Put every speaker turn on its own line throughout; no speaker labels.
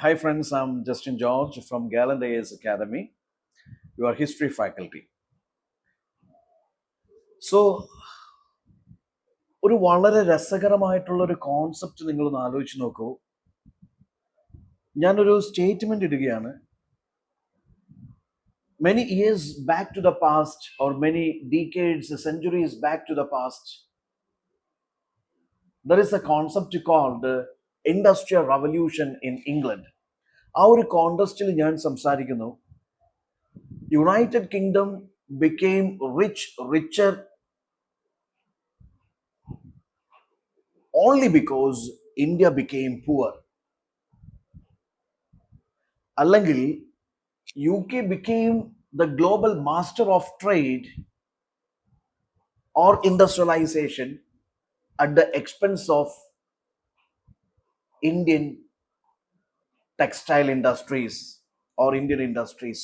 Hi, friends. I'm Justin George from Gallant AS Academy, your history faculty. So, ഒരു വളരെ രസകരമായിട്ടുള്ള ഒരു concept നിങ്ങളൊന്ന് ആലോചിച്ച് നോക്കൂ. ഞാനൊരു സ്റ്റേറ്റ്മെന്റ് ഇടുകയാണ്. Many years back to the past, or many decades, centuries back to the past, there is a concept called Industrial Revolution in England. ആ ഒരു കോണ്ടസ്റ്റിൽ ഞാൻ സംസാരിക്കുന്നു. United kingdom became richer only because India became poor. അല്ലെങ്കിൽ UK became the global master of trade or industrialization at the expense of Indian textile industries or Indian industries.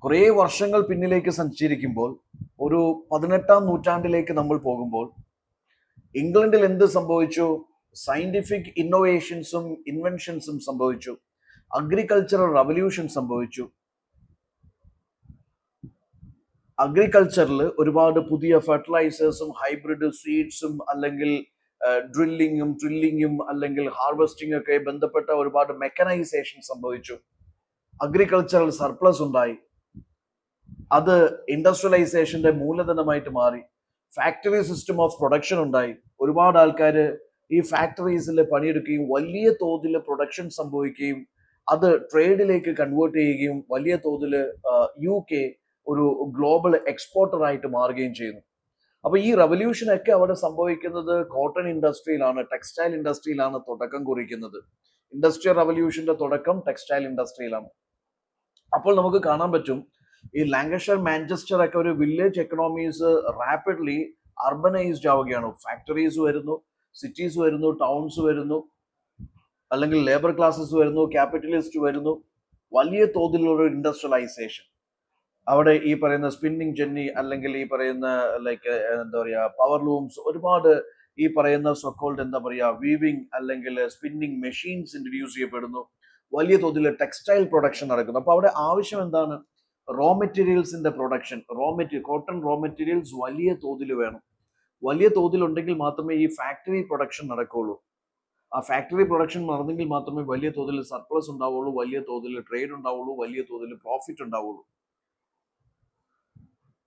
കുറേ വർഷങ്ങൾ പിന്നിലേക്ക് സഞ്ചരിക്കുമ്പോൾ ഒരു 18ാം നൂറ്റാണ്ടിലേക്ക് നമ്മൾ പോകുമ്പോൾ ഇംഗ്ലണ്ടിൽ എന്ത് സംഭവിച്ചു? സയന്റിഫിക് ഇന്നോവേഷൻസും ഇൻവെൻഷൻസും സംഭവിച്ചു. അഗ്രികൾച്ചറൽ റവല്യൂഷൻ സംഭവിച്ചു. അഗ്രികൾച്ചറിൽ ഒരുപാട് പുതിയ ഫെർട്ടിലൈസേഴ്സും ഹൈബ്രിഡ് സീഡ്സും അല്ലെങ്കിൽ ഡ്രില്ലിങ്ങും അല്ലെങ്കിൽ ഹാർവെസ്റ്റിംഗ് ഒക്കെ ബന്ധപ്പെട്ട ഒരുപാട് മെക്കനൈസേഷൻ സംഭവിച്ചു. അഗ്രികൾച്ചറൽ സർപ്ലസ് ഉണ്ടായി. അത് ഇൻഡസ്ട്രിയലൈസേഷന്റെ മൂലധനമായിട്ട് മാറി. ഫാക്ടറി സിസ്റ്റം ഓഫ് പ്രൊഡക്ഷൻ ഉണ്ടായി. ഒരുപാട് ആൾക്കാർ ഈ ഫാക്ടറീസിൽ പണിയെടുക്കുകയും വലിയ തോതിൽ പ്രൊഡക്ഷൻ സംഭവിക്കുകയും അത് ട്രേഡിലേക്ക് കൺവേർട്ട് ചെയ്യുകയും വലിയ തോതിൽ UK ഒരു ഗ്ലോബൽ എക്സ്പോർട്ടർ ആയിട്ട് മാറുകയും ചെയ്യുന്നു. അപ്പൊ ഈ റവല്യൂഷനൊക്കെ അവിടെ സംഭവിക്കുന്നത് കോട്ടൺ ഇൻഡസ്ട്രിയിലാണ്, ടെക്സ്റ്റൈൽ ഇൻഡസ്ട്രിയിലാണ് തുടക്കം കുറിക്കുന്നത്. ഇൻഡസ്ട്രിയൽ റവല്യൂഷന്റെ തുടക്കം ടെക്സ്റ്റൈൽ ഇൻഡസ്ട്രിയിലാണ്. അപ്പോൾ നമുക്ക് കാണാൻ പറ്റും ഈ ലാങ്കഷയർ, മാഞ്ചസ്റ്റർ ഒക്കെ ഒരു വില്ലേജ് എക്കണോമീസ് റാപ്പിഡ്ലി അർബനൈസ്ഡ് ആവുകയാണ്. ഫാക്ടറീസ് വരുന്നു, സിറ്റീസ് വരുന്നു, ടൗൺസ് വരുന്നു, അല്ലെങ്കിൽ ലേബർ ക്ലാസ്സസ് വരുന്നു, ക്യാപിറ്റലിസ്റ്റ് വരുന്നു. വലിയ തോതിലുള്ള ഇൻഡസ്ട്രിയലൈസേഷൻ. അവിടെ ഈ പറയുന്ന സ്പിന്നിങ് ജെന്നി അല്ലെങ്കിൽ ഈ പറയുന്ന ലൈക്ക് എന്താ പറയുക പവർ ലൂംസ്, ഒരുപാട് ഈ പറയുന്ന സോക്കോൾഡ് എന്താ പറയുക വീവിങ് അല്ലെങ്കിൽ സ്പിന്നിങ് മെഷീൻസ് ഇൻട്രൊഡ്യൂസ് ചെയ്യപ്പെടുന്നു. വലിയ തോതിൽ ടെക്സ്റ്റൈൽ പ്രൊഡക്ഷൻ നടക്കുന്നു. അപ്പൊ അവിടെ ആവശ്യം എന്താണ്? റോ മെറ്റീരിയൽസിന്റെ പ്രൊഡക്ഷൻ. കോട്ടൺ റോ മെറ്റീരിയൽസ് വലിയ തോതിൽ വേണം. വലിയ തോതിൽ ഉണ്ടെങ്കിൽ മാത്രമേ ഈ ഫാക്ടറി പ്രൊഡക്ഷൻ നടക്കുകയുള്ളൂ. ആ ഫാക്ടറി പ്രൊഡക്ഷൻ നടന്നെങ്കിൽ മാത്രമേ വലിയ തോതിൽ സർപ്ലസ് ഉണ്ടാവുള്ളൂ, വലിയ തോതിൽ ട്രേഡ് ഉണ്ടാവുള്ളൂ, വലിയ തോതിൽ പ്രോഫിറ്റ് ഉണ്ടാവുള്ളൂ.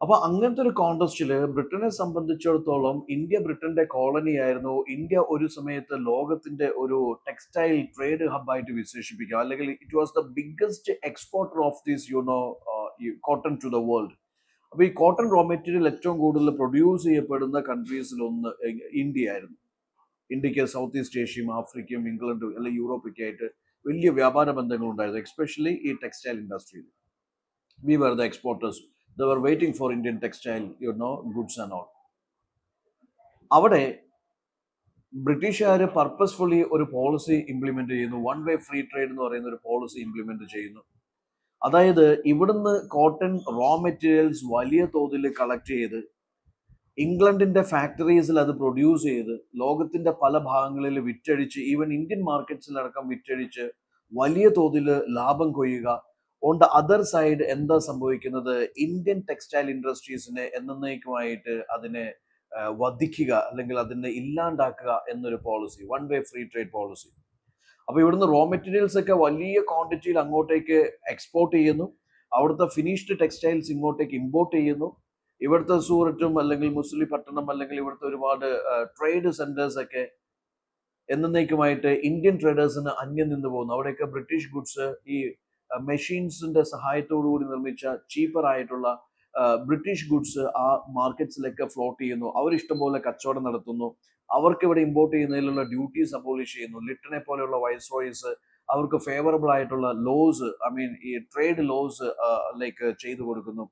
അപ്പൊ അങ്ങനത്തെ ഒരു കോണ്ടസ്റ്റില് ബ്രിട്ടനെ സംബന്ധിച്ചിടത്തോളം ഇന്ത്യ ബ്രിട്ടന്റെ കോളനി ആയിരുന്നു. ഇന്ത്യ ഒരു സമയത്ത് ലോകത്തിന്റെ ഒരു ടെക്സ്റ്റൈൽ ട്രേഡ് ഹബ്ബായിട്ട് വിശേഷിപ്പിക്കാം. അല്ലെങ്കിൽ it was the biggest exporter of this cotton to the world. അപ്പൊ ഈ കോട്ടൺ റോ മെറ്റീരിയൽ ഏറ്റവും കൂടുതൽ പ്രൊഡ്യൂസ് ചെയ്യപ്പെടുന്ന കൺട്രീസിൽ ഒന്ന് ഇന്ത്യ ആയിരുന്നു. ഇന്ത്യക്ക് സൗത്ത് ഈസ്റ്റ് ഏഷ്യയും ആഫ്രിക്കയും ഇംഗ്ലണ്ടും അല്ലെങ്കിൽ യൂറോപ്പൊക്കെ ആയിട്ട് വലിയ വ്യാപാര ബന്ധങ്ങൾ ഉണ്ടായിരുന്നു, എക്സ്പെഷ്യലി ഈ ടെക്സ്റ്റൈൽ ഇൻഡസ്ട്രിയിൽ. We were the exporters. They were waiting for Indian textile, goods and all. അവിടെ ബ്രിട്ടീഷുകാർ പർപ്പസ്ഫുള്ളി ഒരു പോളിസി ഇംപ്ലിമെന്റ് ചെയ്യുന്നു. വൺ വേ ഫ്രീ ട്രേഡ് എന്ന് പറയുന്ന ഒരു പോളിസി ഇംപ്ലിമെന്റ് ചെയ്യുന്നു. അതായത് ഇവിടുന്ന് കോട്ടൺ റോ മെറ്റീരിയൽസ് വലിയ തോതിൽ കളക്ട് ചെയ്ത് ഇംഗ്ലണ്ടിന്റെ ഫാക്ടറീസിൽ അത് പ്രൊഡ്യൂസ് ചെയ്ത് ലോകത്തിന്റെ പല ഭാഗങ്ങളിൽ വിറ്റഴിച്ച്, ഈവൻ ഇന്ത്യൻ മാർക്കറ്റ്സിലടക്കം വിറ്റഴിച്ച് വലിയ തോതിൽ ലാഭം കൊയ്യുക. ഓൺ ദ അതർ സൈഡ് എന്താ സംഭവിക്കുന്നത്? ഇന്ത്യൻ ടെക്സ്റ്റൈൽ ഇൻഡസ്ട്രീസിനെ എന്നേക്കുമായിട്ട് അതിനെ വധിക്കുക അല്ലെങ്കിൽ അതിനെ ഇല്ലാണ്ടാക്കുക എന്നൊരു policy, one way free trade policy. അപ്പൊ ഇവിടുന്ന് റോ മെറ്റീരിയൽസ് ഒക്കെ വലിയ ക്വാണ്ടിറ്റിയിൽ അങ്ങോട്ടേക്ക് എക്സ്പോർട്ട് ചെയ്യുന്നു. അവിടുത്തെ ഫിനിഷ്ഡ് ടെക്സ്റ്റൈൽസ് ഇങ്ങോട്ടേക്ക് ഇമ്പോർട്ട് ചെയ്യുന്നു. ഇവിടുത്തെ സൂററ്റും അല്ലെങ്കിൽ മുസ്ലിപട്ടണം അല്ലെങ്കിൽ ഇവിടുത്തെ ഒരുപാട് ട്രേഡ് സെന്റേഴ്സ് ഒക്കെ എന്നേക്കുമായിട്ട് ഇന്ത്യൻ ട്രേഡേഴ്സിന് അന്യം നിന്ന് പോകുന്നു. അവിടെയൊക്കെ ബ്രിട്ടീഷ് ഗുഡ്സ് ഈ മെഷീൻസിന്റെ സഹായത്തോടു കൂടി നിർമ്മിച്ച ചീപ്പർ ആയിട്ടുള്ള ബ്രിട്ടീഷ് ഗുഡ്സ് ആ മാർക്കറ്റ്സിലൊക്കെ ഫ്ലോട്ട് ചെയ്യുന്നു. അവർ ഇഷ്ടംപോലെ കച്ചവടം നടത്തുന്നു. അവർക്ക് ഇവിടെ ഇമ്പോർട്ട് ചെയ്യുന്നതിലുള്ള ഡ്യൂട്ടീസ് അബോളിഷ് ചെയ്യുന്നു. ലിട്ടനെ പോലെയുള്ള വൈസ്രോയ്സ് അവർക്ക് ഫേവറബിൾ ആയിട്ടുള്ള ലോസ്, ഈ ട്രേഡ് ലോസ് ലൈക്ക് ചെയ്തു കൊടുക്കുന്നു.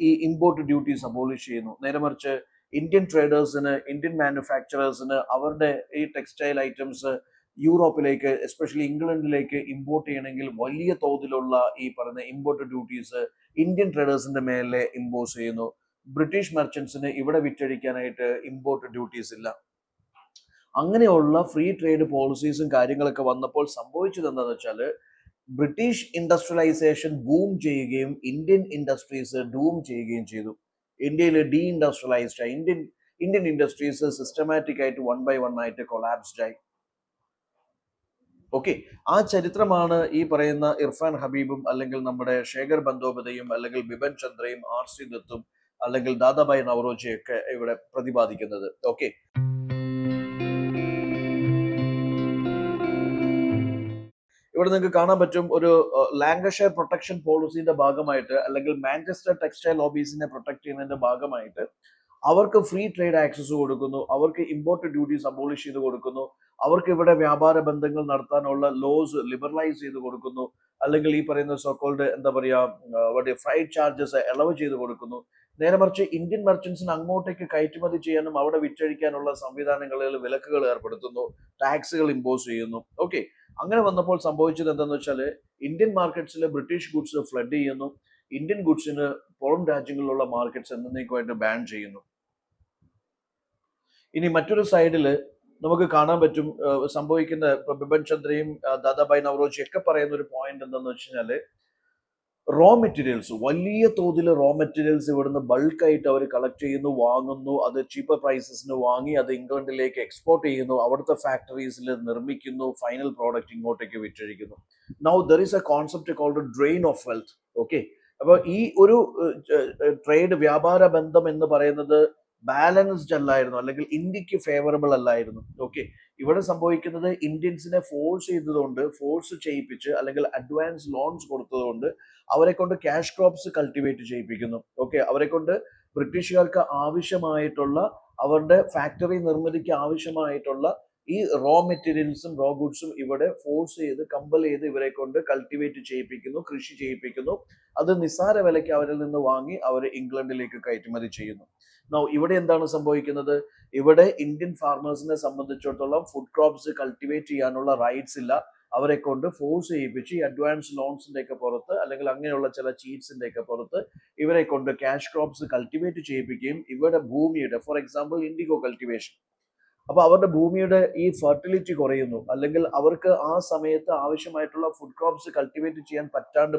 ഈ ഇമ്പോർട്ട് ഡ്യൂട്ടീസ് അബോളിഷ് ചെയ്യുന്നു. നേരെ മറിച്ച് ഇന്ത്യൻ ട്രേഡേഴ്സിന്, ഇന്ത്യൻ മാനുഫാക്ചറേഴ്സിന് അവരുടെ ഈ ടെക്സ്റ്റൈൽ ഐറ്റംസ് യൂറോപ്പിലേക്ക്, എസ്പെഷ്യലി ഇംഗ്ലണ്ടിലേക്ക് ഇമ്പോർട്ട് ചെയ്യണമെങ്കിൽ വലിയ തോതിലുള്ള ഈ പറയുന്ന ഇമ്പോർട്ട് ഡ്യൂട്ടീസ് ഇന്ത്യൻ ട്രേഡേഴ്സിന്റെ മേലെ ഇമ്പോസ് ചെയ്യുന്നു. ബ്രിട്ടീഷ് മെർച്ചൻസിന് ഇവിടെ വിറ്റഴിക്കാനായിട്ട് ഇമ്പോർട്ട് ഡ്യൂട്ടീസ് ഇല്ല. അങ്ങനെയുള്ള ഫ്രീ ട്രേഡ് പോളിസീസും കാര്യങ്ങളൊക്കെ വന്നപ്പോൾ സംഭവിച്ചത് എന്താണെന്ന് വെച്ചാൽ ബ്രിട്ടീഷ് ഇൻഡസ്ട്രിയലൈസേഷൻ ബൂം ചെയ്യുകയും ഇന്ത്യൻ ഇൻഡസ്ട്രീസ് ഡൂം ചെയ്യുകയും ചെയ്തു. ഇന്ത്യയിൽ ഡീ ഇൻഡസ്ട്രിയലൈസ്ഡ് ആയി. ഇന്ത്യൻ ഇൻഡസ്ട്രീസ് സിസ്റ്റമാറ്റിക് ആയിട്ട് വൺ ബൈ വൺ ആയിട്ട് കൊളാപ്സ്ഡ് ആയി. ഓക്കെ, ആ ചരിത്രമാണ് ഈ പറയുന്ന ഇർഫാൻ ഹബീബും അല്ലെങ്കിൽ നമ്മുടെ ശേഖർ ബന്ദോപതയും അല്ലെങ്കിൽ ബിപിൻ ചന്ദ്രയും ആർ സി ദത്തും അല്ലെങ്കിൽ ദാദാഭായ് നവറോജിയൊക്കെ ഇവിടെ പ്രതിപാദിക്കുന്നത്. ഓക്കെ, ഇവിടെ നിങ്ങൾക്ക് കാണാൻ പറ്റും ഒരു ലാങ്കഷയർ പ്രൊട്ടക്ഷൻ പോളിസിന്റെ ഭാഗമായിട്ട് അല്ലെങ്കിൽ മാഞ്ചസ്റ്റർ ടെക്സ്റ്റൈൽ ഓഫീസിനെ പ്രൊട്ടക്ട് ചെയ്യുന്നതിന്റെ ഭാഗമായിട്ട് അവർക്ക് ഫ്രീ ട്രേഡ് ആക്സസ് കൊടുക്കുന്നു, അവർക്ക് ഇമ്പോർട്ട് ഡ്യൂട്ടീസ് അബോളിഷ് ചെയ്ത് കൊടുക്കുന്നു, അവർക്ക് ഇവിടെ വ്യാപാര ബന്ധങ്ങൾ നടത്താനുള്ള ലോസ് ലിബറലൈസ് ചെയ്ത് കൊടുക്കുന്നു, അല്ലെങ്കിൽ ഈ പറയുന്ന സോക്കോൾഡ് എന്താ പറയുക ഫ്രൈറ്റ് ചാർജസ് ഇളവ് ചെയ്ത് കൊടുക്കുന്നു. നേരെ മറിച്ച് ഇന്ത്യൻ മെർച്ചൻസിന് അങ്ങോട്ടേക്ക് കയറ്റുമതി ചെയ്യാനും അവിടെ വിറ്റഴിക്കാനുള്ള സംവിധാനങ്ങളിൽ വിലക്കുകൾ ഏർപ്പെടുത്തുന്നു, ടാക്സുകൾ ഇമ്പോസ് ചെയ്യുന്നു. ഓക്കെ, അങ്ങനെ വന്നപ്പോൾ സംഭവിച്ചത് എന്താണെന്ന് വെച്ചാൽ ഇന്ത്യൻ മാർക്കറ്റ്സിൽ ബ്രിട്ടീഷ് ഗുഡ്സ് ഫ്ലഡ് ചെയ്യുന്നു, ഇന്ത്യൻ ഗുഡ്സിന് പുറം രാജ്യങ്ങളിലുള്ള മാർക്കറ്റ്സ് എന്നേക്കുമായിട്ട് ബാൻ ചെയ്യുന്നു. ഇനി മറ്റൊരു സൈഡിൽ നമുക്ക് കാണാൻ പറ്റും സംഭവിക്കുന്ന ബിപിൻ ചന്ദ്രയും ദാദാഭായ് നവറോജിയും ഒക്കെ പറയുന്ന ഒരു പോയിന്റ് എന്താണെന്ന് വെച്ച് കഴിഞ്ഞാല് റോ മെറ്റീരിയൽസ്, വലിയ തോതിൽ റോ മെറ്റീരിയൽസ് ഇവിടുന്ന് ബൾക്കായിട്ട് അവർ കളക്ട് ചെയ്യുന്നു, വാങ്ങുന്നു, അത് ചീപ്പർ പ്രൈസസിന് വാങ്ങി അത് ഇംഗ്ലണ്ടിലേക്ക് എക്സ്പോർട്ട് ചെയ്യുന്നു, അവിടുത്തെ ഫാക്ടറീസിൽ നിർമ്മിക്കുന്നു, ഫൈനൽ പ്രോഡക്റ്റ് ഇങ്ങോട്ടേക്ക് വിറ്റഴിക്കുന്നു. Now there is a concept called drain of wealth. Okay, അപ്പോൾ ഈ ഒരു ട്രേഡ് വ്യാപാര ബന്ധം എന്ന് പറയുന്നത് ബാലൻസ്ഡ് അല്ലായിരുന്നു, അല്ലെങ്കിൽ ഇന്ത്യക്ക് ഫേവറബിൾ അല്ലായിരുന്നു. ഓക്കെ, ഇവിടെ സംഭവിക്കുന്നത് ഇന്ത്യൻസിനെ ഫോഴ്സ് ചെയ്യിപ്പിച്ച് അല്ലെങ്കിൽ അഡ്വാൻസ് ലോൺസ് കൊടുത്തതുകൊണ്ട് അവരെ കൊണ്ട് ക്യാഷ് ക്രോപ്സ് കൾട്ടിവേറ്റ് ചെയ്യിപ്പിക്കുന്നു. ഓക്കെ, അവരെ കൊണ്ട് ബ്രിട്ടീഷുകാർക്ക് ആവശ്യമായിട്ടുള്ള അവരുടെ ഫാക്ടറി നിർമ്മിതിക്ക് ആവശ്യമായിട്ടുള്ള ഈ റോ മെറ്റീരിയൽസും റോ ഗുഡ്സും ഇവിടെ ഫോഴ്സ് ചെയ്ത് കമ്പൽ ചെയ്ത് ഇവരെ കൊണ്ട് കൾട്ടിവേറ്റ് ചെയ്യിപ്പിക്കുന്നു, കൃഷി ചെയ്യിപ്പിക്കുന്നു. അത് നിസ്സാര വിലയ്ക്ക് അവരിൽ നിന്ന് വാങ്ങി അവർ ഇംഗ്ലണ്ടിലേക്ക് കയറ്റുമതി ചെയ്യുന്നു. ഇവിടെ എന്താണ് സംഭവിക്കുന്നത്? ഇവിടെ ഇന്ത്യൻ ഫാർമേഴ്സിനെ സംബന്ധിച്ചിടത്തോളം ഫുഡ് ക്രോപ്സ് കൾട്ടിവേറ്റ് ചെയ്യാനുള്ള റൈറ്റ്സ് ഇല്ല. അവരെ കൊണ്ട് ഫോഴ്സ് ചെയ്യിപ്പിച്ച് ഈ അഡ്വാൻസ് ലോൺസിന്റെ ഒക്കെ പുറത്ത് അല്ലെങ്കിൽ അങ്ങനെയുള്ള ചില ചീറ്റ്സിന്റെ ഒക്കെ പുറത്ത് ഇവരെ കൊണ്ട് ക്യാഷ് ക്രോപ്സ് കൾട്ടിവേറ്റ് ചെയ്യിപ്പിക്കുകയും ഇവരുടെ ഭൂമിയുടെ, ഫോർ എക്സാമ്പിൾ ഇൻഡിഗോ കൾട്ടിവേഷൻ, അപ്പൊ അവരുടെ ഭൂമിയുടെ ഈ ഫെർട്ടിലിറ്റി കുറയുന്നു, അല്ലെങ്കിൽ അവർക്ക് ആ സമയത്ത് ആവശ്യമായിട്ടുള്ള ഫുഡ് ക്രോപ്സ് കൾട്ടിവേറ്റ് ചെയ്യാൻ പറ്റാണ്ട്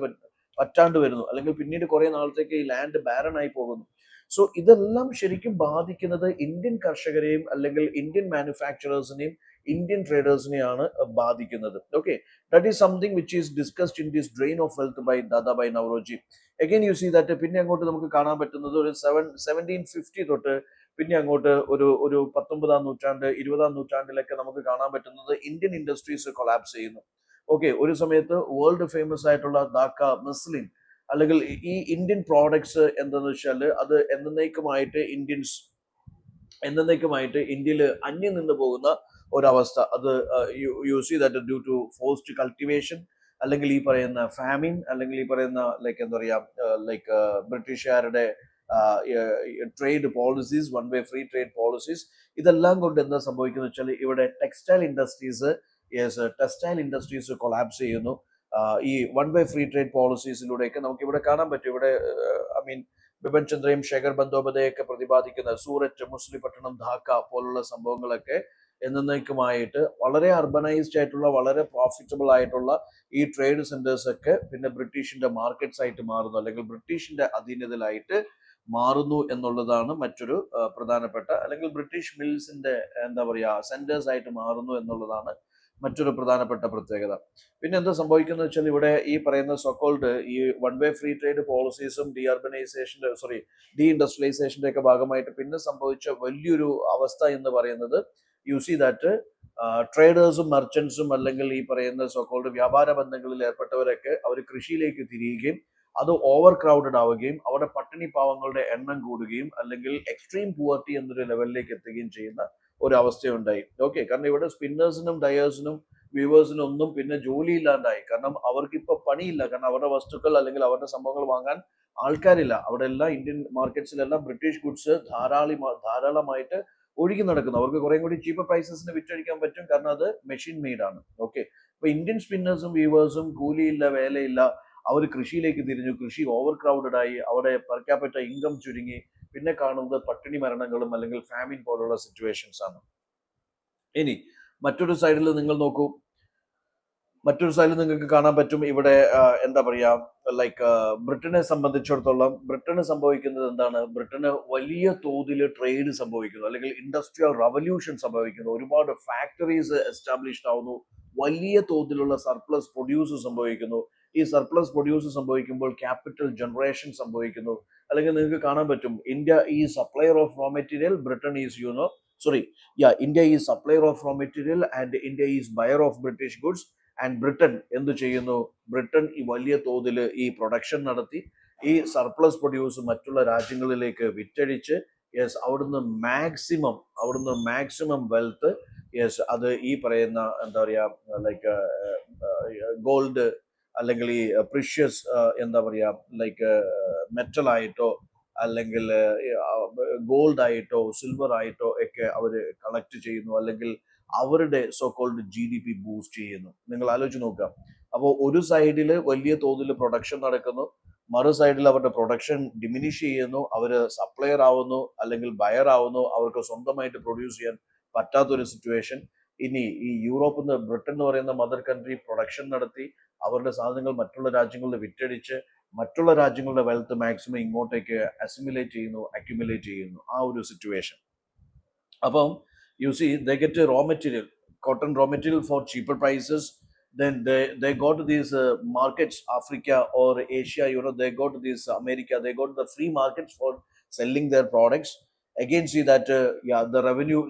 വരുന്നു, അല്ലെങ്കിൽ പിന്നീട് കുറെ നാളത്തേക്ക് ഈ ലാൻഡ് ബാരൻ ആയി പോകുന്നു. സോ ഇതെല്ലാം ശരിക്കും ബാധിക്കുന്നത് ഇന്ത്യൻ കർഷകരെയും അല്ലെങ്കിൽ ഇന്ത്യൻ മാനുഫാക്ചറേഴ്സിനെയും ഇന്ത്യൻ ട്രേഡേഴ്സിനെയാണ് ബാധിക്കുന്നത്. Okay, that is something which is discussed in this drain of wealth by Dadabhai Naoroji. Again you see that പിന്നെ അങ്ങോട്ട് നമുക്ക് കാണാൻ പറ്റുന്നത് ഒരു 1750 തൊട്ട് പിന്നെ അങ്ങോട്ട് ഒരു 19-ാം നൂറ്റാണ്ട് 20-ാം നൂറ്റാണ്ടിലൊക്കെ നമുക്ക് കാണാൻ പറ്റുന്നത് ഇന്ത്യൻ ഇൻഡസ്ട്രീസ് കൊളാപ്സ് ചെയ്യുന്നു. ഓക്കെ, ഒരു സമയത്ത് വേൾഡ് ഫേമസ് ആയിട്ടുള്ള ധാക്ക മസ്ലിൻ അല്ലെങ്കിൽ ഈ ഇന്ത്യൻ പ്രോഡക്ട്സ് എന്താന്ന് വെച്ചാൽ അത് എന്നേക്കുമായിട്ട് ഇന്ത്യയിൽ അന്യം നിന്ന് പോകുന്ന ഒരവസ്ഥ. അത് you see that due to forced cultivation, അല്ലെങ്കിൽ ഈ പറയുന്ന ഫാമിൻ, അല്ലെങ്കിൽ ഈ പറയുന്ന ലൈക്ക് എന്താ പറയാ ബ്രിട്ടീഷുകാരുടെ trade policies, one way free trade policies, ഇതെല്ലാം കൊണ്ട് എന്താ സംഭവിക്കുന്നത് വെച്ചാൽ ഇവിടെ ടെക്സ്റ്റൈൽ ഇൻഡസ്ട്രീസ് കൊളാപ്സ് ചെയ്യുന്നു. ഈ വൺ വേ ഫ്രീ ട്രേഡ് പോളിസീസിലൂടെയൊക്കെ നമുക്ക് ഇവിടെ കാണാൻ പറ്റും. ഇവിടെ ബിപിൻ ചന്ദ്രയും ശേഖർ ബന്ദോപതയൊക്കെ പ്രതിപാദിക്കുന്ന സൂററ്റ്, മുസ്ലിപട്ടണം, ധാക്ക പോലുള്ള സംഭവങ്ങളൊക്കെ എന്നേക്കുമായിട്ട് വളരെ അർബനൈസ്ഡ് ആയിട്ടുള്ള വളരെ പ്രോഫിറ്റബിൾ ആയിട്ടുള്ള ഈ ട്രേഡ് സെന്റേഴ്സ് ഒക്കെ പിന്നെ ബ്രിട്ടീഷിന്റെ മാർക്കറ്റ്സ് ആയിട്ട് മാറുന്നു, അല്ലെങ്കിൽ ബ്രിട്ടീഷിന്റെ അധീനതയിലായിട്ട് മാറുന്നു എന്നുള്ളതാണ് മറ്റൊരു പ്രധാനപ്പെട്ട, അല്ലെങ്കിൽ ബ്രിട്ടീഷ് മിൽസിന്റെ എന്താ പറയുക സെന്റേഴ്സ് ആയിട്ട് മാറുന്നു എന്നുള്ളതാണ് മറ്റൊരു പ്രധാനപ്പെട്ട പ്രത്യേകത. പിന്നെ എന്താ സംഭവിക്കുന്നത് വെച്ചാൽ ഇവിടെ ഈ പറയുന്ന സോക്കോൾഡ് ഈ വൺ വേ ഫ്രീ ട്രേഡ് പോളിസീസും ഡി ഇൻഡസ്ട്രിയലൈസേഷന്റെ ഒക്കെ ഭാഗമായിട്ട് പിന്നെ സംഭവിച്ച വലിയൊരു അവസ്ഥ എന്ന് പറയുന്നത് യു സി ദാറ്റ് ട്രേഡേഴ്സും മെർച്ചൻസും അല്ലെങ്കിൽ ഈ പറയുന്ന സോക്കോൾഡ് വ്യാപാര ബന്ധങ്ങളിൽ ഏർപ്പെട്ടവരൊക്കെ അവർ കൃഷിയിലേക്ക് തിരിയുകയും അത് ഓവർ ക്രൗഡഡ് ആവുകയും അവിടെ പട്ടിണി പാവങ്ങളുടെ എണ്ണം കൂടുകയും അല്ലെങ്കിൽ എക്സ്ട്രീം പുവർട്ടി എന്നൊരു ലെവലിലേക്ക് എത്തുകയും ചെയ്യുന്ന ഒരു അവസ്ഥയുണ്ടായി. ഓക്കെ, കാരണം ഇവിടെ സ്പിന്നേഴ്സിനും ഡയേഴ്സിനും വ്യൂവേഴ്സിനും ഒന്നും പിന്നെ ജോലി ഇല്ലാണ്ടായി. കാരണം അവർക്ക് ഇപ്പൊ പണിയില്ല, കാരണം അവരുടെ വസ്തുക്കൾ അല്ലെങ്കിൽ അവരുടെ സംഭവങ്ങൾ വാങ്ങാൻ ആൾക്കാരില്ല. അവിടെ എല്ലാം ഇന്ത്യൻ മാർക്കറ്റ്സിലെല്ലാം ബ്രിട്ടീഷ് ഗുഡ്സ് ധാരാളമായിട്ട് ഒഴുകി നടക്കുന്നു. അവർക്ക് കുറെ കൂടി ചീപ്പർ പ്രൈസസിന് വിറ്റഴിക്കാൻ പറ്റും, കാരണം അത് മെഷീൻ മെയ്ഡ് ആണ്. ഓക്കെ, അപ്പൊ ഇന്ത്യൻ സ്പിന്നേഴ്സും വ്യൂവേഴ്സും കൂലിയില്ല, വേലയില്ല, അവർ കൃഷിയിലേക്ക് തിരിഞ്ഞു, കൃഷി ഓവർ ക്രൗഡഡ് ആയി, അവിടെ പെർ ക്യാപിറ്റ ഇൻകം ചുരുങ്ങി, പിന്നെ കാണുന്നത് പട്ടിണി മരണങ്ങളും അല്ലെങ്കിൽ ഫാമിൻ പോലുള്ള സിറ്റുവേഷൻസ് ആണ്. ഇനി മറ്റൊരു സൈഡിൽ നിങ്ങൾ നോക്കൂ, മറ്റൊരു സൈഡിൽ നിങ്ങൾക്ക് കാണാൻ പറ്റും ഇവിടെ എന്താ പറയാ, ലൈക്ക് ബ്രിട്ടനെ സംബന്ധിച്ചിടത്തോളം ബ്രിട്ടന് സംഭവിക്കുന്നത് എന്താണ്? ബ്രിട്ടന് വലിയ തോതിൽ ട്രേഡ് സംഭവിക്കുന്നു, അല്ലെങ്കിൽ ഇൻഡസ്ട്രിയൽ റവല്യൂഷൻ സംഭവിക്കുന്നു, ഒരുപാട് ഫാക്ടറീസ് എസ്റ്റാബ്ലിഷ്ഡ് ആവുന്നു, വലിയ തോതിലുള്ള സർപ്ലസ് പ്രൊഡ്യൂസ് സംഭവിക്കുന്നു. ഈ സർപ്ലസ് പ്രൊഡ്യൂസ് സംഭവിക്കുമ്പോൾ ക്യാപിറ്റൽ ജനറേഷൻ സംഭവിക്കുന്നു. അല്ലെങ്കിൽ നിങ്ങൾക്ക് കാണാൻ പറ്റും ഇന്ത്യ ഈ supplier of raw material, Britain is sorry, India is supplier of raw material and India is buyer of British goods. And Britain എന്ത് ചെയ്യുന്നു? ബ്രിട്ടൻ ഈ വലിയ തോതിൽ ഈ പ്രൊഡക്ഷൻ നടത്തി ഈ സർപ്ലസ് പ്രൊഡ്യൂസ് മറ്റുള്ള രാജ്യങ്ങളിലേക്ക് വിറ്റഴിച്ച് അവിടുന്ന് മാക്സിമം വെൽത്ത് അത് ഈ പറയുന്ന എന്താ പറയാ, ലൈക്ക് ഗോൾഡ് അല്ലെങ്കിൽ ഈ പ്രിഷ്യസ് എന്താ പറയാ, ലൈക്ക് മെറ്റൽ ആയിട്ടോ അല്ലെങ്കിൽ ഗോൾഡ് ആയിട്ടോ സിൽവർ ആയിട്ടോ ഒക്കെ അവർ കളക്ട് ചെയ്യുന്നു, അല്ലെങ്കിൽ അവരുടെ സോ കോൾഡ് GDP ബൂസ്റ്റ് ചെയ്യുന്നു. നിങ്ങൾ ആലോചിച്ച് നോക്കുക. അപ്പോൾ ഒരു സൈഡിൽ വലിയ തോതിൽ പ്രൊഡക്ഷൻ നടക്കുന്നു, മറു സൈഡിൽ അവരുടെ പ്രൊഡക്ഷൻ ഡിമിനിഷ് ചെയ്യുന്നു, അവർ സപ്ലയർ ആവുന്നു അല്ലെങ്കിൽ ബയർ ആവുന്നു, അവർക്ക് സ്വന്തമായിട്ട് പ്രൊഡ്യൂസ് ചെയ്യാൻ പറ്റാത്തൊരു സിറ്റുവേഷൻ. ഇനി ഈ യൂറോപ്പിൽ നിന്ന് ബ്രിട്ടൻ എന്ന് പറയുന്ന മദർ കൺട്രി പ്രൊഡക്ഷൻ നടത്തി അവരുടെ സാധനങ്ങൾ മറ്റുള്ള രാജ്യങ്ങളിൽ വിറ്റഴിച്ച് മറ്റുള്ള രാജ്യങ്ങളുടെ വെൽത്ത് മാക്സിമം ഇങ്ങോട്ടേക്ക് അസിമുലേറ്റ് ചെയ്യുന്നു, അക്യുമുലേറ്റ് ചെയ്യുന്നു, ആ ഒരു സിറ്റുവേഷൻ. അപ്പം you see they get a raw material, cotton raw material for cheaper prices. Then they go to these markets, Africa or Asia, they go to this America, they go to the free markets for selling their products. Again see that the revenue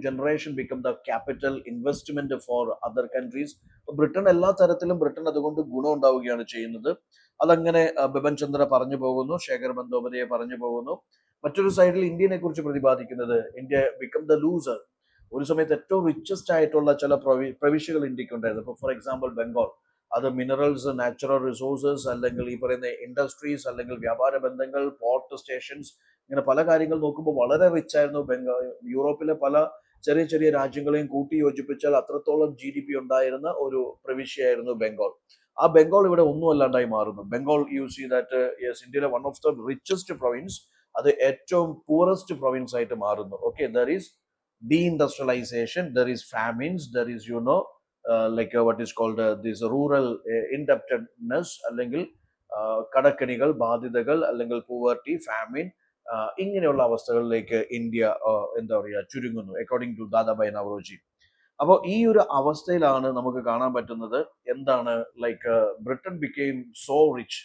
generation become the capital investment for other countries. Britain എല്ലാ തരത്തിലും Britain അതുകൊണ്ട് ഗുണം ഉണ്ടാവുകയാണ് ചെയ്യുന്നത്. അതങ്ങനെ ബിപിൻ ചന്ദ്ര പറഞ്ഞു പോകുന്നു, ശേഖർ ബന്ദോപധ്യായ പറഞ്ഞു പോകുന്നു. മറ്റൊരു സൈഡിൽ ഇന്ത്യനെ കുറിച്ച് പ്രതിപാദിക്കുന്നത് ഇന്ത്യ ബിക്കം ദ ലൂസർ. ഒരു സമയത്ത് ഏറ്റവും റിച്ചസ്റ്റ് ആയിട്ടുള്ള ചില പ്രവിശ്യകൾ ഇന്ത്യക്ക് ഉണ്ടായിരുന്നു. ഇപ്പോൾ ഫോർ എക്സാമ്പിൾ ബംഗാൾ, അത് മിനറൽസ്, നാച്ചുറൽ റിസോഴ്സസ്, അല്ലെങ്കിൽ ഈ പറയുന്ന ഇൻഡസ്ട്രീസ്, അല്ലെങ്കിൽ വ്യാപാര ബന്ധങ്ങൾ, പോർട്ട് സ്റ്റേഷൻസ്, ഇങ്ങനെ പല കാര്യങ്ങൾ നോക്കുമ്പോൾ വളരെ റിച്ച് ആയിരുന്നു ബംഗാൾ. യൂറോപ്പിലെ പല ചെറിയ ചെറിയ രാജ്യങ്ങളെയും കൂട്ടി യോജിപ്പിച്ചാൽ അത്രത്തോളം GDP ഉണ്ടായിരുന്ന ഒരു പ്രവിശ്യയായിരുന്നു ബംഗാൾ. ആ ബംഗാൾ ഇവിടെ ഒന്നും അല്ലാണ്ടായി മാറുന്നു. ബംഗാൾ സീ ദാറ്റ് ഇന്ത്യയിലെ one of the richest province അത് ഏറ്റവും പൂറസ്റ്റ് പ്രൊവിൻസ് ആയിട്ട് മാറുന്നു. Okay, there is deindustrialisation, there is famines, there is like what is called this rural indebtedness, അല്ലെങ്കിൽ കടക്കണികൾ, ബാധ്യതകൾ, അല്ലെങ്കിൽ പൂവർട്ടി, ഫാമിൻ, ഇങ്ങനെയുള്ള അവസ്ഥകളിലേക്ക് ഇന്ത്യ എന്താ പറയുക ചുരുങ്ങുന്നു, അക്കോർഡിംഗ് ടു ദാദാഭായ് നവറോജി. അപ്പോൾ ഈ ഒരു അവസ്ഥയിലാണ് നമുക്ക് കാണാൻ പറ്റുന്നത് എന്താണ്, like Britain became so rich.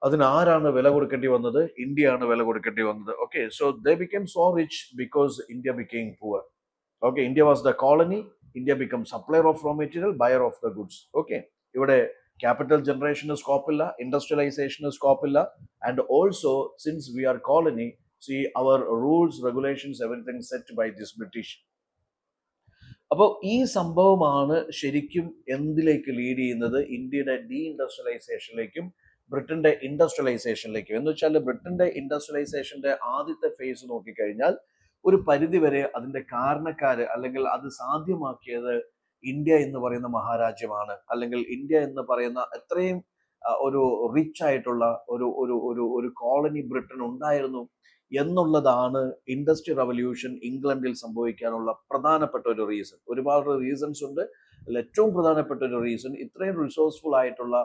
അതിന് ആരാണ് വില കൊടുക്കേണ്ടി വന്നത്? ഇന്ത്യയാണ് വില കൊടുക്കേണ്ടി വന്നത്. Okay, so they became so rich because India became poor. Okay, India was the colony, India become supplier of raw material, buyer of the goods. Okay, ഇവിടെ ക്യാപിറ്റൽ ജനറേഷന് സ്കോപ്പില്ല, ഇൻഡസ്ട്രിയലൈസേഷന് സ്കോപ്പില്ല, and also since we are colony, see our rules, regulations, everything set by this British. അപ്പോൾ ഈ സംഭവമാണ് ശരിക്കും എന്തിലേക്ക് lead ചെയ്യുന്നത്? ഇന്ത്യയുടെ ഡീഇൻഡസ്ട്രിയലൈസേഷനിലേക്കും ബ്രിട്ടന്റെ ഇൻഡസ്ട്രിയലൈസേഷനിലേക്കും. എന്ന് വെച്ചാൽ ബ്രിട്ടന്റെ ഇൻഡസ്ട്രിയലൈസേഷന്റെ ആദ്യത്തെ ഫേസ് നോക്കിക്കഴിഞ്ഞാൽ ഒരു പരിധിവരെ അതിന്റെ കാരണക്കാര്, അല്ലെങ്കിൽ അത് സാധ്യമാക്കിയത് ഇന്ത്യ എന്ന് പറയുന്ന മഹാരാജ്യമാണ്. അല്ലെങ്കിൽ ഇന്ത്യ എന്ന് പറയുന്ന അത്രയും ഒരു റിച്ച് ആയിട്ടുള്ള ഒരു ഒരു ഒരു ഒരു കോളനി ബ്രിട്ടൻ ഉണ്ടായിരുന്നു എന്നുള്ളതാണ് ഇൻഡസ്ട്രി റവല്യൂഷൻ ഇംഗ്ലണ്ടിൽ സംഭവിക്കാനുള്ള പ്രധാനപ്പെട്ട ഒരു റീസൺ. ഒരുപാട് റീസൺസ് ഉണ്ട്. ഏറ്റവും പ്രധാനപ്പെട്ട ഒരു റീസൺ ഇത്രയും റിസോഴ്സ്ഫുൾ ആയിട്ടുള്ള,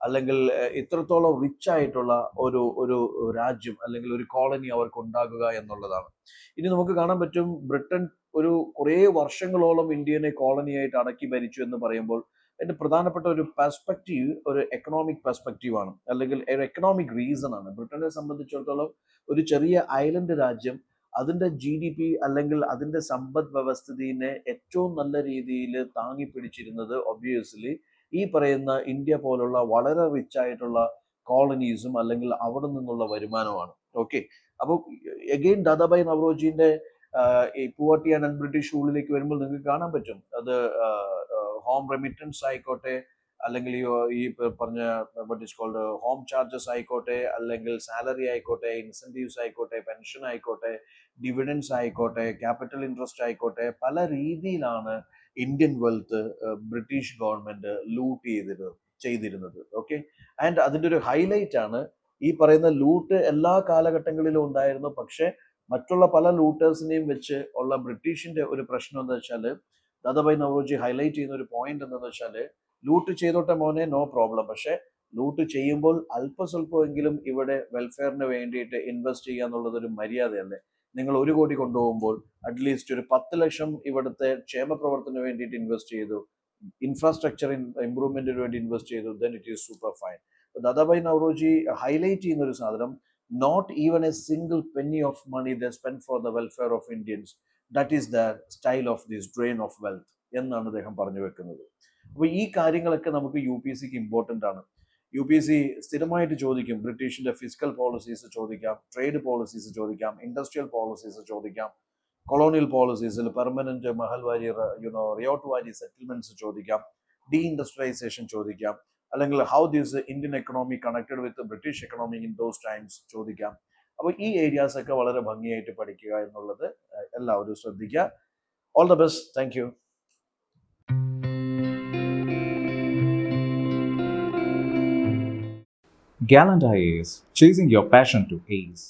അല്ലെങ്കിൽ ഇത്രത്തോളം റിച്ച് ആയിട്ടുള്ള ഒരു ഒരു രാജ്യം, അല്ലെങ്കിൽ ഒരു കോളനി അവർക്ക് ഉണ്ടാകുക എന്നുള്ളതാണ്. ഇനി നമുക്ക് കാണാൻ പറ്റും ബ്രിട്ടൻ ഒരു കുറേ വർഷങ്ങളോളം ഇന്ത്യനെ കോളനിയായിട്ട് അടക്കി ഭരിച്ചു എന്ന് പറയുമ്പോൾ അതിന്റെ പ്രധാനപ്പെട്ട ഒരു പെർസ്പെക്റ്റീവ് ഒരു എക്കണോമിക് പെർസ്പെക്റ്റീവ് ആണ്, അല്ലെങ്കിൽ ഒരു എക്കണോമിക് റീസൺ ആണ്. ബ്രിട്ടനെ സംബന്ധിച്ചിടത്തോളം ഒരു ചെറിയ ഐലൻഡ് രാജ്യം അതിന്റെ GDP അല്ലെങ്കിൽ അതിന്റെ സമ്പദ് വ്യവസ്ഥിതിനെ ഏറ്റവും നല്ല രീതിയിൽ താങ്ങി പിടിച്ചിരുന്നത് ഒബ്വിയസ്ലി ഈ പറയുന്ന ഇന്ത്യ പോലുള്ള വളരെ റിച്ച് ആയിട്ടുള്ള കോളനീസും അല്ലെങ്കിൽ അവിടെ നിന്നുള്ള വരുമാനമാണ്. ഓക്കെ, അപ്പോൾ എഗെയിൻ ദാദാഭായ് നവറോജിന്റെ ഈ പുവർട്ടി ആൻഡ് ബ്രിട്ടീഷ് റൂളിലേക്ക് വരുമ്പോൾ നിങ്ങൾക്ക് കാണാൻ പറ്റും അത് ഹോം റെമിറ്റൻസ് ആയിക്കോട്ടെ, അല്ലെങ്കിൽ ഈ പറഞ്ഞ what is called home charges ആയിക്കോട്ടെ, അല്ലെങ്കിൽ സാലറി ആയിക്കോട്ടെ, ഇൻസെന്റീവ്സ് ആയിക്കോട്ടെ, പെൻഷൻ ആയിക്കോട്ടെ, ഡിവിഡൻസ് ആയിക്കോട്ടെ, ക്യാപിറ്റൽ ഇൻട്രസ്റ്റ് ആയിക്കോട്ടെ, പല രീതിയിലാണ് Indian wealth British government loot ചെയ്തിരുന്നത്. ഓക്കെ, ആൻഡ് അതിൻ്റെ ഒരു ഹൈലൈറ്റ് ആണ് ഈ പറയുന്ന ലൂട്ട് എല്ലാ കാലഘട്ടങ്ങളിലും ഉണ്ടായിരുന്നു. പക്ഷേ മറ്റുള്ള പല ലൂട്ടേഴ്സിനെയും വെച്ച് ഉള്ള ബ്രിട്ടീഷിന്റെ ഒരു പ്രശ്നം എന്താ വെച്ചാൽ, ദാദാഭായ് നവറോജി ഹൈലൈറ്റ് ചെയ്യുന്ന ഒരു പോയിന്റ് എന്താണെന്ന് വെച്ചാൽ, ലൂട്ട് ചെയ്തോട്ടെ മോനെ, നോ പ്രോബ്ലം, പക്ഷേ ലൂട്ട് ചെയ്യുമ്പോൾ അല്പസ്വല്പമെങ്കിലും ഇവിടെ വെൽഫെയറിന് വേണ്ടിയിട്ട് ഇൻവെസ്റ്റ് ചെയ്യുക എന്നുള്ളത് ഒരു മര്യാദയല്ലേ? നിങ്ങൾ 1 കോടി കൊണ്ടുപോകുമ്പോൾ അറ്റ്ലീസ്റ്റ് ഒരു 10 ലക്ഷം ഇവിടുത്തെ ക്ഷേമ പ്രവർത്തനത്തിന് വേണ്ടിയിട്ട് ഇൻവെസ്റ്റ് ചെയ്തു, ഇൻഫ്രാസ്ട്രക്ചർ ഇംപ്രൂവ്മെന്റിന് വേണ്ടി ഇൻവെസ്റ്റ് ചെയ്തു, then it is super fine. Dadabhai Naoroji highlight ചെയ്യുന്ന ഒരു സാധനം, not even a single penny of money the spend for the welfare of Indians, that is the style of this drain of wealth എന്നാണ് അദ്ദേഹം പറഞ്ഞു വെക്കുന്നത്. അപ്പോൾ ഈ കാര്യങ്ങളൊക്കെ നമുക്ക് യു പി എസ് സിക്ക് ഇമ്പോർട്ടൻ്റ് ആണ്. യു പി എസ് സി സ്ഥിരമായിട്ട് ചോദിക്കും, ബ്രിട്ടീഷിന്റെ ഫിസിക്കൽ പോളിസീസ് ചോദിക്കാം, ട്രേഡ് പോളിസീസ് ചോദിക്കാം, ഇൻഡസ്ട്രിയൽ പോളിസീസ് ചോദിക്കാം, colonial പോളിസീസിൽ permanent Mahalwari riot Valley settlements ചോദിക്കാം, ഡീ ഇൻഡസ്ട്രിയലൈസേഷൻ ചോദിക്കാം, അല്ലെങ്കിൽ how this Indian economy connected with British economy in those times ചോദിക്കാം. അപ്പോൾ ഈ ഏരിയാസ് ഒക്കെ വളരെ ഭംഗിയായിട്ട് പഠിക്കുക എന്നുള്ളത് എല്ലാവരും ശ്രദ്ധിക്കുക. All the best. Thank you.
Gallant IAS, chasing your passion to ace.